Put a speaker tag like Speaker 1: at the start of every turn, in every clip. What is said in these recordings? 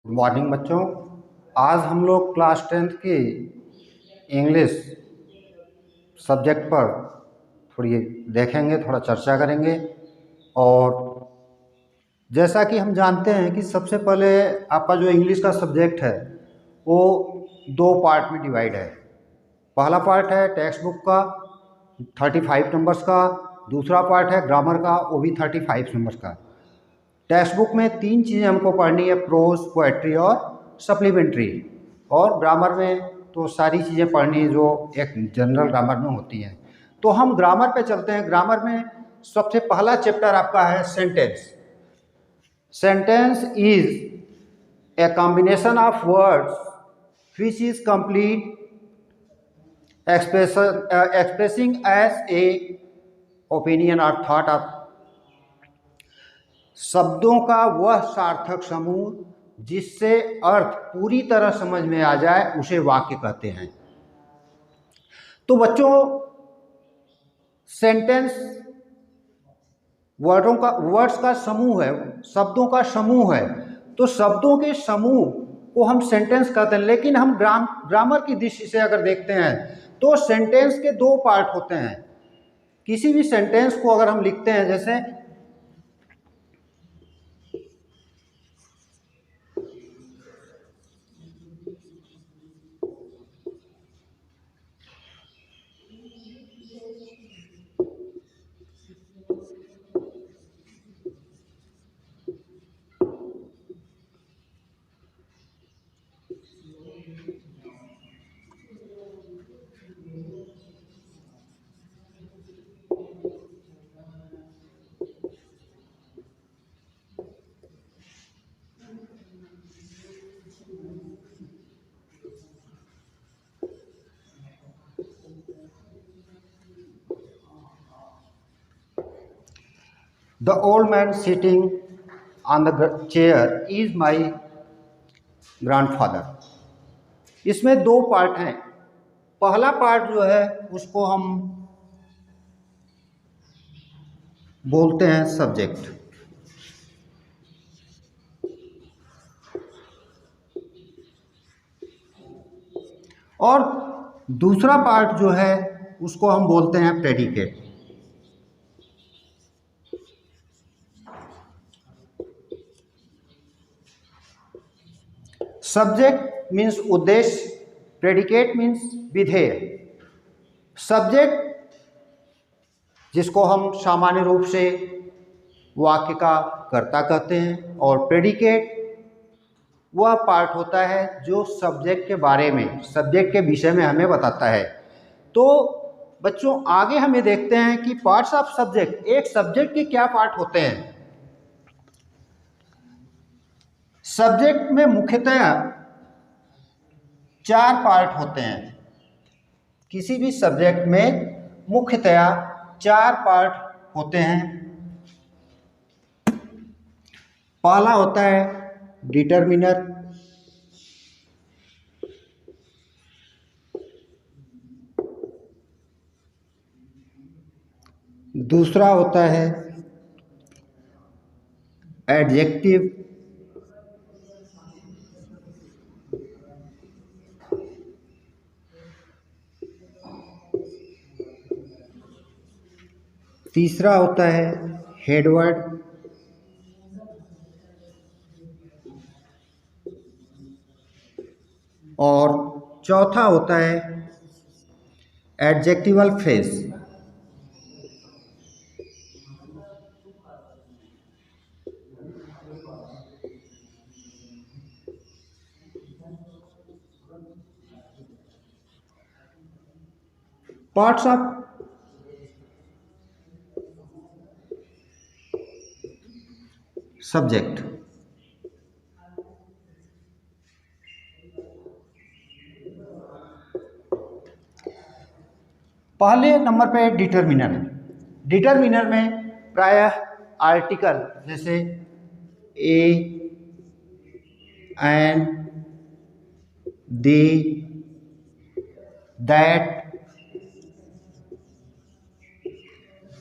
Speaker 1: Good morning बच्चों। आज हम लोग क्लास 10th की इंग्लिश सब्जेक्ट पर थोड़ी देखेंगे, थोड़ा चर्चा करेंगे। और जैसा कि हम जानते हैं कि सबसे पहले आपका जो इंग्लिश का सब्जेक्ट है वो दो पार्ट में डिवाइड है। पहला पार्ट है टेक्स्ट बुक का 35 नंबर्स का, दूसरा पार्ट है ग्रामर का, वो भी 35 नंबर्स का। टेक्स्ट बुक में तीन चीज़ें हमको पढ़नी है, प्रोज, पोएट्री और सप्लीमेंट्री। और ग्रामर में तो सारी चीज़ें पढ़नी है जो एक जनरल ग्रामर में होती हैं। तो हम ग्रामर पे चलते हैं। ग्रामर में सबसे पहला चैप्टर आपका है sentence. Sentence is a combination of words which is complete expressing as a opinion और थॉट ऑफ। शब्दों का वह सार्थक समूह जिससे अर्थ पूरी तरह समझ में आ जाए उसे वाक्य कहते हैं। तो बच्चों, सेंटेंस वर्ड्स का समूह है, शब्दों का समूह है। तो शब्दों के समूह को हम सेंटेंस कहते हैं। लेकिन हम ग्रामर की दृष्टि से अगर देखते हैं तो सेंटेंस के दो पार्ट होते हैं। किसी भी सेंटेंस को अगर हम लिखते हैं, जैसे the old man sitting on the chair is my grandfather. इसमें दो पार्ट हैं। पहला पार्ट जो है उसको हम बोलते हैं सब्जेक्ट, और दूसरा पार्ट जो है उसको हम बोलते हैं प्रेडिकेट। सब्जेक्ट मीन्स उद्देश्य, प्रेडिकेट मीन्स विधेय। सब्जेक्ट जिसको हम सामान्य रूप से वाक्य का कर्ता कहते हैं, और प्रेडिकेट वह पार्ट होता है जो सब्जेक्ट के बारे में, सब्जेक्ट के विषय में हमें बताता है। तो बच्चों, आगे हमें देखते हैं कि पार्ट्स ऑफ सब्जेक्ट, एक सब्जेक्ट के क्या पार्ट होते हैं। सब्जेक्ट में मुख्यतः चार पार्ट होते हैं। किसी भी सब्जेक्ट में मुख्यतया चार पार्ट होते हैं। पहला होता है डिटरमिनर, दूसरा होता है एडजेक्टिव, तीसरा होता है हेडवर्ड, और चौथा होता है adjectival phrase. Parts of subject. पहले नंबर पे डिटरमिनर है। डिटरमिनर में प्रायः आर्टिकल जैसे a, an, the, that,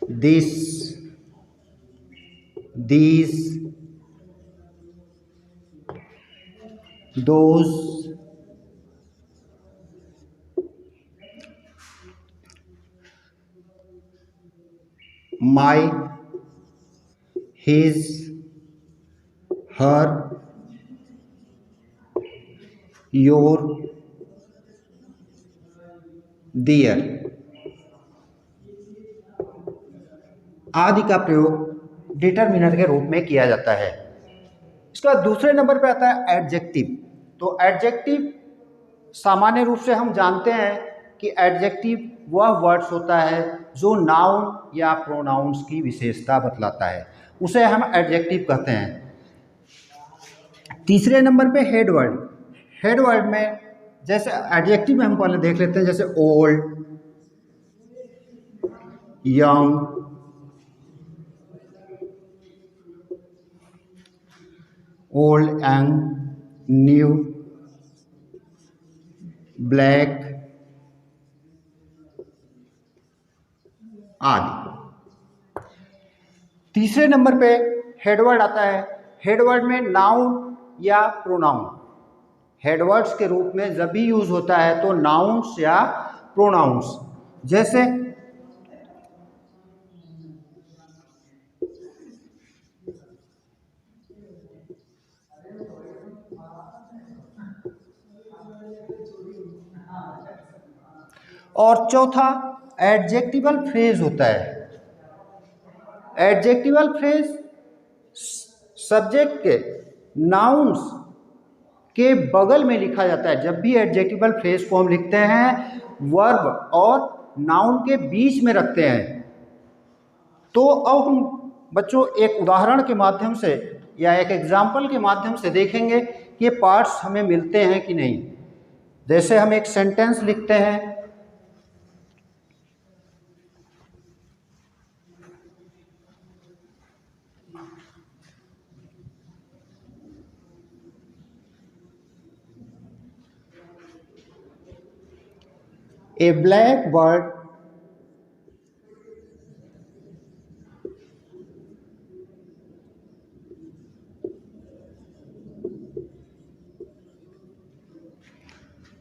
Speaker 1: this, these, those, my, his, her, your, their आदि का प्रयोग डिटरमिनर के रूप में किया जाता है। इसके बाद दूसरे नंबर पे आता है एडजेक्टिव। तो एडजेक्टिव सामान्य रूप से हम जानते हैं कि एडजेक्टिव वह वर्ड्स होता है जो नाउन या प्रोनाउंस की विशेषता बतलाता है, उसे हम एडजेक्टिव कहते हैं। तीसरे नंबर पे हेड वर्ड। हेड वर्ड में जैसे एडजेक्टिव में हम पहले देख लेते हैं, जैसे old, young, old and new, black आदि। तीसरे नंबर पे हेडवर्ड आता है। हेडवर्ड में नाउन या प्रोनाउन, हेडवर्ड्स के रूप में जब भी यूज होता है तो नाउन्स या प्रोनाउंस, जैसे और चौथा एडजेक्टिवल फ्रेज होता है। एडजेक्टिवल फ्रेज सब्जेक्ट के नाउन्स के बगल में लिखा जाता है। जब भी एडजेक्टिवल फ्रेज को हम लिखते हैं वर्ब और नाउन के बीच में रखते हैं। तो अब हम बच्चों एक उदाहरण के माध्यम से या एक एग्जाम्पल के माध्यम से देखेंगे कि ये पार्ट्स हमें मिलते हैं कि नहीं। जैसे हम एक सेंटेंस लिखते हैं, A blackbird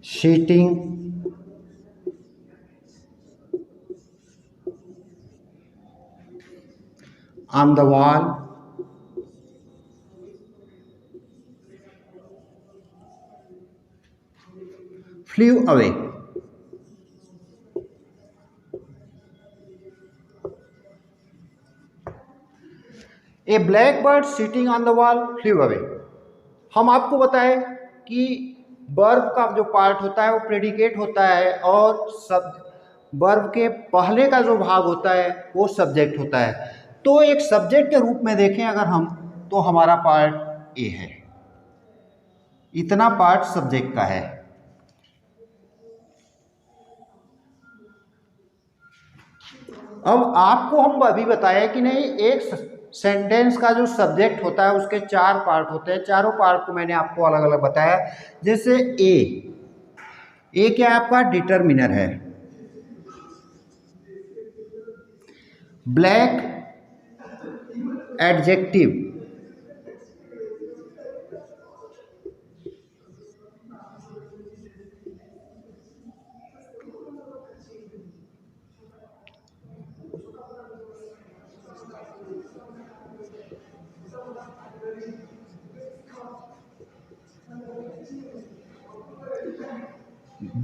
Speaker 1: sitting on the wall flew away. A black bird sitting on the wall flu away. हम आपको बताएं कि वर्ब का जो पार्ट होता है वो प्रेडिकेट होता है और सब वर्ब के पहले का जो भाग होता है वो सब्जेक्ट होता है। तो एक सब्जेक्ट के रूप में देखें अगर हम, तो हमारा पार्ट ए है, इतना पार्ट सब्जेक्ट का है। अब आपको हम अभी बताया कि नहीं, एक सेंटेंस का जो सब्जेक्ट होता है उसके चार पार्ट होते हैं। चारों पार्ट को मैंने आपको अलग अलग बताया। जैसे ए क्या है आपका डिटरमिनर है, black adjective,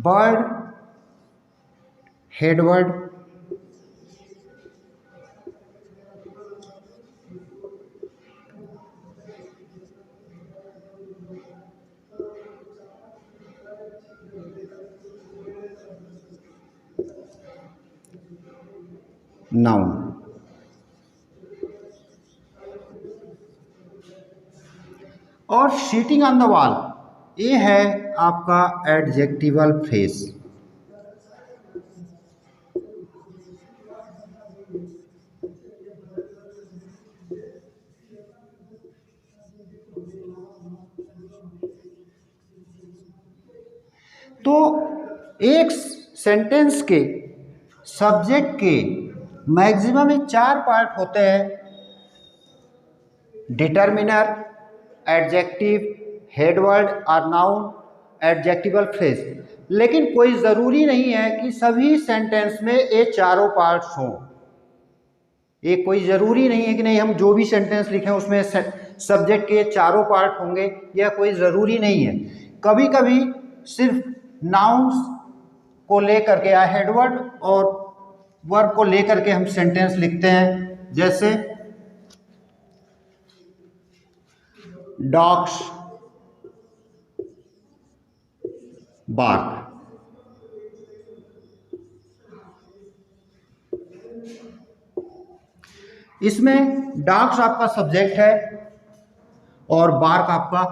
Speaker 1: bird headword, noun. और सीटिंग ऑन द वॉल ये है आपका एडजेक्टिवल फ्रेज। तो एक सेंटेंस के सब्जेक्ट के मैक्सिमम 4 पार्ट होते हैं, डिटरमिनर, एडजेक्टिव, हेड वर्ड और नाउन, एडजेक्टिवल फ्रेज। लेकिन कोई ज़रूरी नहीं है कि सभी सेंटेंस में ये चारों पार्ट्स हों। ये कोई ज़रूरी नहीं है कि नहीं हम जो भी सेंटेंस लिखें उसमें सब्जेक्ट के चारों पार्ट होंगे, यह कोई ज़रूरी नहीं है। कभी कभी सिर्फ नाउन्स को लेकर के या हेडवर्ड और वर्ब को लेकर के हम सेंटेंस लिखते हैं, जैसे डॉग्स बार्क। इसमें डॉग्स आपका सब्जेक्ट है और बार्क आपका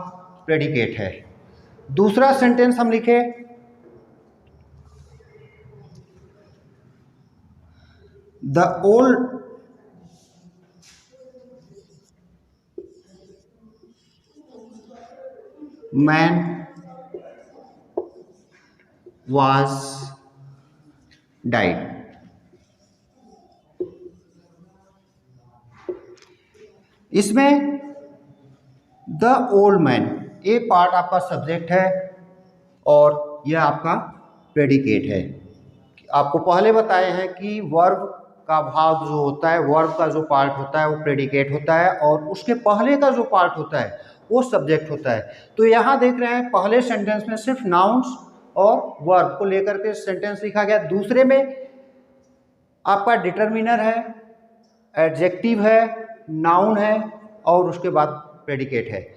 Speaker 1: प्रेडिकेट है। दूसरा सेंटेंस हम लिखे, the old man was died। इसमें द ओल्ड मैन ये पार्ट आपका सब्जेक्ट है और यह आपका प्रेडिकेट है। आपको पहले बताए हैं कि वर्ब का भाग जो होता है, वर्ब का जो पार्ट होता है वो प्रेडिकेट होता है और उसके पहले का जो पार्ट होता है वो सब्जेक्ट होता है। तो यहाँ देख रहे हैं पहले सेंटेंस में सिर्फ नाउन्स और वर्ब को लेकर के सेंटेंस लिखा गया। दूसरे में आपका डिटरमिनर है, एडजेक्टिव है, नाउन है और उसके बाद प्रेडिकेट है।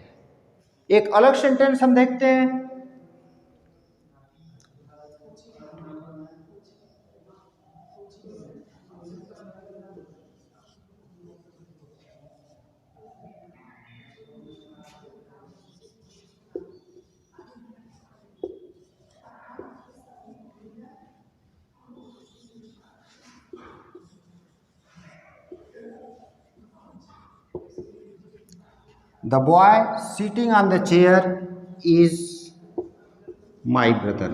Speaker 1: एक अलग सेंटेंस हम देखते हैं, the boy sitting on the chair is my brother.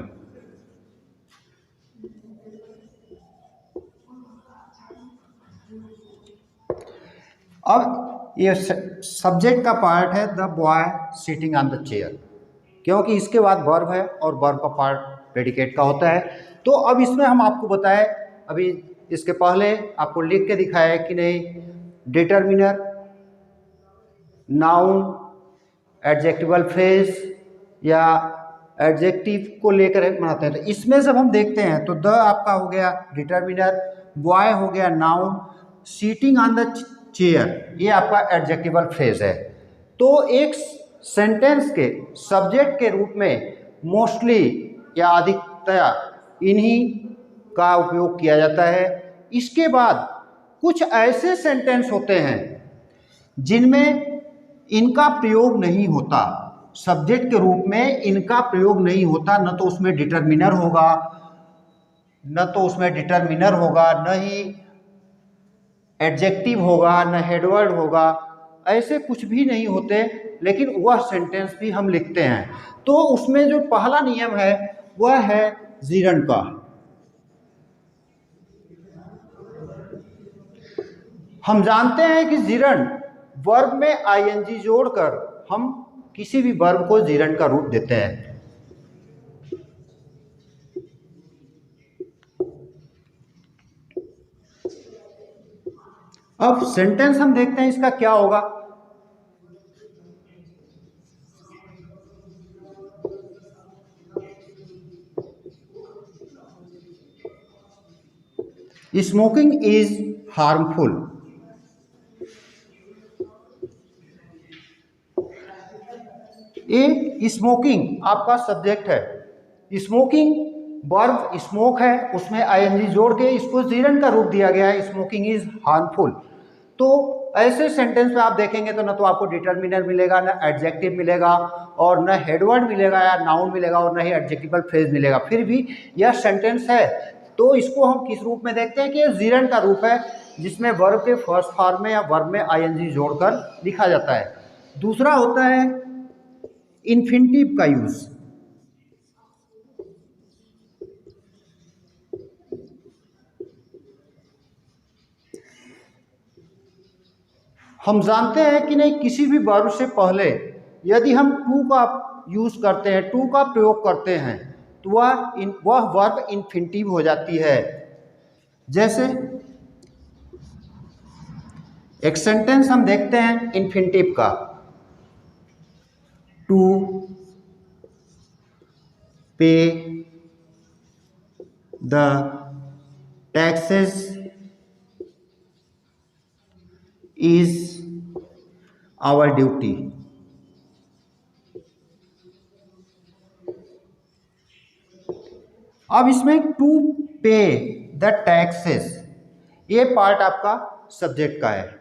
Speaker 1: अब ये सब्जेक्ट का पार्ट है the boy sitting on the chair, क्योंकि इसके बाद वर्ब है और वर्ब का पार्ट प्रेडिकेट का होता है। तो अब इसमें हम आपको बताएं, अभी इसके पहले आपको लिख के दिखाया है कि नहीं, डिटरमिनर, नाउन, एडजेक्टिवल फ्रेज या एडजेक्टिव को लेकर बनाते हैं। तो इसमें जब हम देखते हैं तो द आपका हो गया डिटरमिनर, बॉय हो गया noun, sitting on the chair ये आपका एडजेक्टिवल फ्रेज है। तो एक सेंटेंस के सब्जेक्ट के रूप में मोस्टली या अधिकतया इन्हीं का उपयोग किया जाता है। इसके बाद कुछ ऐसे सेंटेंस होते हैं जिनमें इनका प्रयोग नहीं होता, सब्जेक्ट के रूप में इनका प्रयोग नहीं होता, न तो उसमें डिटरमिनर होगा, न ही एडजेक्टिव होगा, न हेडवर्ड होगा, ऐसे कुछ भी नहीं होते, लेकिन वह सेंटेंस भी हम लिखते हैं। तो उसमें जो पहला नियम है वह है जीरन का। हम जानते हैं कि जीरन वर्ब में आईएनजी जोड़कर हम किसी भी वर्ब को जीरन का रूप देते हैं। अब सेंटेंस हम देखते हैं इसका क्या होगा। Smoking is harmful. ये स्मोकिंग आपका सब्जेक्ट है, स्मोकिंग वर्ब स्मोक है, उसमें आईएनजी जोड़ के इसको जीरन का रूप दिया गया है, स्मोकिंग इज हार्मफुल। तो ऐसे सेंटेंस में आप देखेंगे तो न तो आपको डिटरमिनर मिलेगा, न एडजेक्टिव मिलेगा और न हेडवर्ड मिलेगा या नाउन मिलेगा और न ही एडजेक्टिवल फ्रेज मिलेगा। फिर भी यह सेंटेंस है, तो इसको हम किस रूप में देखते हैं कि यह जीरन का रूप है, जिसमें वर्ब के फर्स्ट फॉर्म में या वर्ब में आईएनजी जोड़कर लिखा जाता है। दूसरा होता है इन्फिनिटिव का यूज। हम जानते हैं कि नहीं, किसी भी वर्ब से पहले यदि हम टू का यूज़ करते हैं, टू का प्रयोग करते हैं, तो वह वर्ब इन्फिनिटिव हो जाती है। जैसे एक सेंटेंस हम देखते हैं इन्फिनिटिव का, to pay the taxes is our duty. अब इसमें टू पे द टैक्सेस, ये पार्ट आपका सब्जेक्ट का है।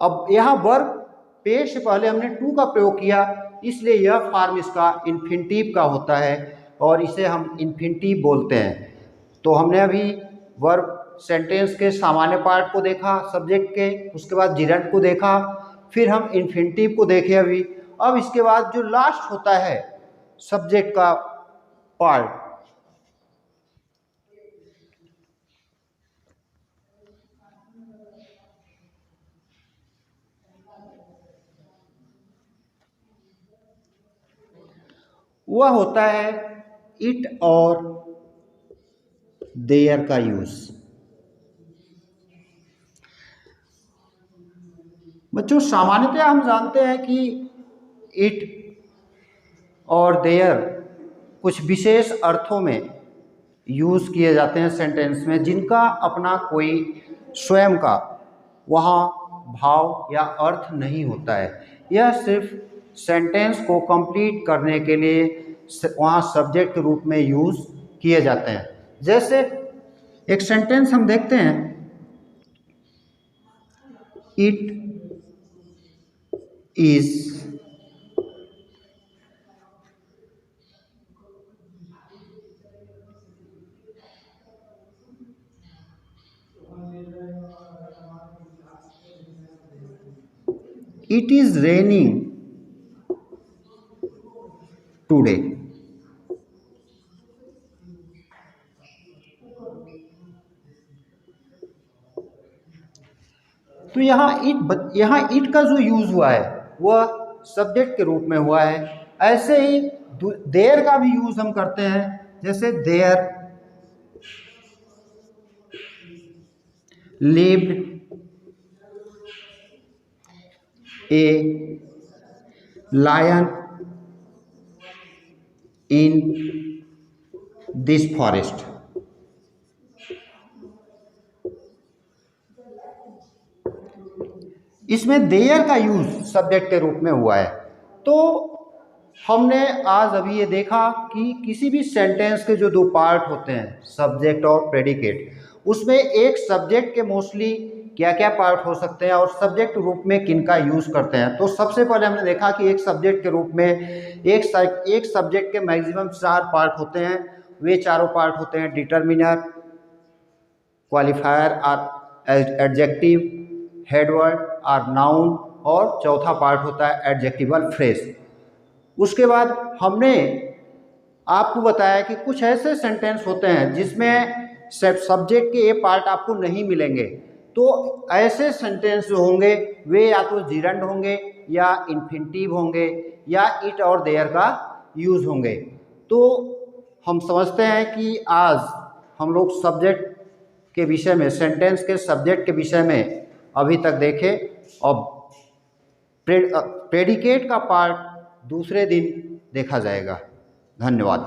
Speaker 1: अब यहाँ वर्ब पे से पहले हमने टू का प्रयोग किया, इसलिए यह फॉर्म इसका इन्फिनिटिव का होता है और इसे हम इन्फिनिटिव बोलते हैं। तो हमने अभी वर्ब सेंटेंस के सामान्य पार्ट को देखा सब्जेक्ट के, उसके बाद जिरंड को देखा, फिर हम इन्फिनिटिव को देखे अभी। अब इसके बाद जो लास्ट होता है सब्जेक्ट का पार्ट, वह होता है इट और देयर का यूज। बच्चों सामान्यतः हम जानते हैं कि इट और देयर कुछ विशेष अर्थों में यूज किए जाते हैं सेंटेंस में, जिनका अपना कोई स्वयं का वहाँ भाव या अर्थ नहीं होता है। यह सिर्फ सेंटेंस को कंप्लीट करने के लिए वहाँ सब्जेक्ट के रूप में यूज किए जाते हैं। जैसे एक सेंटेंस हम देखते हैं, इट इज raining today। तो यहाँ इट का जो यूज हुआ है वह सब्जेक्ट के रूप में हुआ है। ऐसे ही देयर का भी यूज हम करते हैं, जैसे there lived a lion in this forest. इसमें देयर का यूज सब्जेक्ट के रूप में हुआ है। तो हमने आज अभी ये देखा कि किसी भी सेंटेंस के जो दो पार्ट होते हैं सब्जेक्ट और प्रेडिकेट, उसमें एक सब्जेक्ट के मोस्टली क्या क्या पार्ट हो सकते हैं और सब्जेक्ट रूप में किनका यूज करते हैं। तो सबसे पहले हमने देखा कि एक सब्जेक्ट के रूप में एक सब्जेक्ट के मैक्सिमम 4 पार्ट होते हैं। वे चारों पार्ट होते हैं डिटर्मिनर, क्वालिफायर और एडजेक्टिव, हेडवर्ड और नाउन, और चौथा पार्ट होता है एडजेक्टिवल फ्रेज। उसके बाद हमने आपको बताया कि कुछ ऐसे सेंटेंस होते हैं जिसमें सब्जेक्ट के ये पार्ट आपको नहीं मिलेंगे। तो ऐसे सेंटेंस जो होंगे वे या तो जिरंड होंगे या इन्फिनिटिव होंगे या इट और देयर का यूज होंगे। तो हम समझते हैं कि आज हम लोग सब्जेक्ट के विषय में, सेंटेंस के सब्जेक्ट के विषय में अभी तक देखे, और प्रेडिकेट का पार्ट दूसरे दिन देखा जाएगा। धन्यवाद।